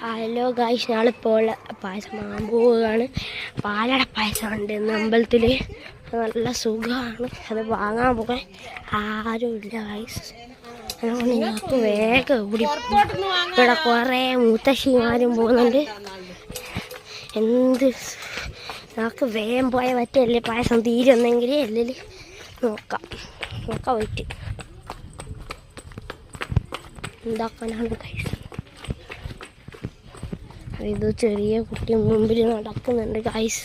Hello guys, ഞാളിപ്പോൾ പായസം വാങ്ങാൻ പോവുകയാണ്. പാലട പായസമുണ്ട് ഇന്ന് അമ്പലത്തിൽ. നല്ല സുഖമാണ്. അത് വാങ്ങാൻ പോകാൻ ആരുമില്ല ഗായ്സ്. അതുകൊണ്ട് ഞങ്ങൾക്ക് വേഗം ഇവിടെ കുറേ മുത്തശ്ശിമാരും പോകുന്നുണ്ട്. ഞങ്ങൾക്ക് വേഗം പോയാൽ പറ്റല്ലേ പായസം തീരുന്നെങ്കിൽ. അല്ലെങ്കിൽ നോക്കാം പോയിട്ട് എന്താക്കാനാണ് ഗായ്സ്. ഏതോ ചെറിയ കുട്ടി മുമ്പിൽ നടക്കുന്നുണ്ട് ഗായ്സ്.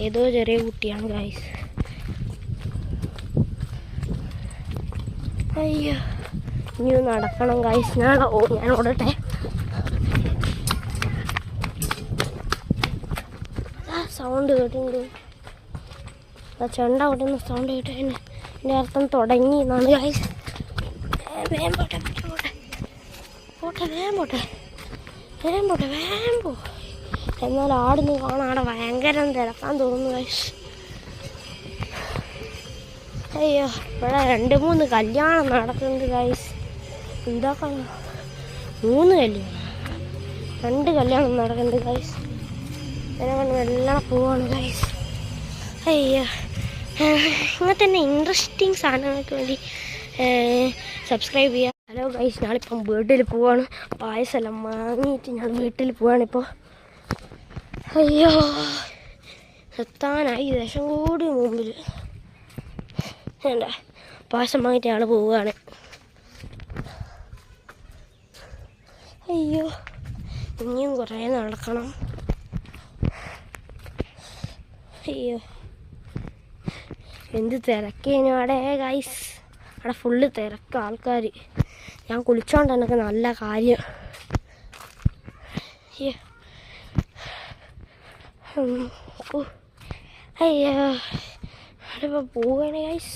ഏതോ ചെറിയ കുട്ടിയാണ് ഗായ്സ്. അയ്യോ, ഇനി നടക്കണം ഗായ്സ്. ഞാൻ ഓടട്ടെ. സൗണ്ട് കേട്ടിട്ടുണ്ട്. ചെണ്ട ഓടുന്ന സൗണ്ട് കേട്ടെ. എൻ്റെ അർത്ഥം തുടങ്ങി എന്നാണ് ഗായ്സ്. വേഗം പോട്ടെ വേഗം പോ. എന്നാൽ ആടുന്ന് കാണാൻ അവിടെ ഭയങ്കര തിരക്കാൻ തോന്നുന്നു ഗൈസ്. അയ്യോ, ഇവിടെ 2-3 കല്യാണം നടക്കുന്നുണ്ട് ഗൈസ്. എന്താക്കണം, 3 കല്യാണം, 2 കല്യാണം നടക്കുന്നുണ്ട് ഗൈസ്. അതിനെ കൊണ്ട് വെള്ളം പോവാണ് ഗൈസ്. അയ്യോ, ഇങ്ങനെ തന്നെ ഇൻട്രസ്റ്റിംഗ് സാധനങ്ങൾക്ക് വേണ്ടി സബ്സ്ക്രൈബ് ചെയ്യുക. ഹലോ ഗൈസ്, ഞാനിപ്പം വീട്ടിൽ പോവാണ്. പായസമെല്ലാം വാങ്ങിയിട്ട് ഞാൻ വീട്ടിൽ പോവാണിപ്പോൾ. അയ്യോ, എത്താനായി ദശം കൂടി മുമ്പിൽ. വേണ്ട, പായസം വാങ്ങിയിട്ട് ഞങ്ങൾ പോവുകയാണ്. അയ്യോ, ഇനിയും കുറേ നടക്കണം. അയ്യോ, എന്ത് തിരക്കേനു അവിടെ ഗൈസ്. അവിടെ ഫുള്ള് തിരക്ക് ആൾക്കാർ. ഞാൻ കുളിച്ചോണ്ട് എനിക്ക് നല്ല കാര്യം. അയ്യോ, അവിടെ ഇപ്പോൾ പോവുകയാണ് ഗൈസ്.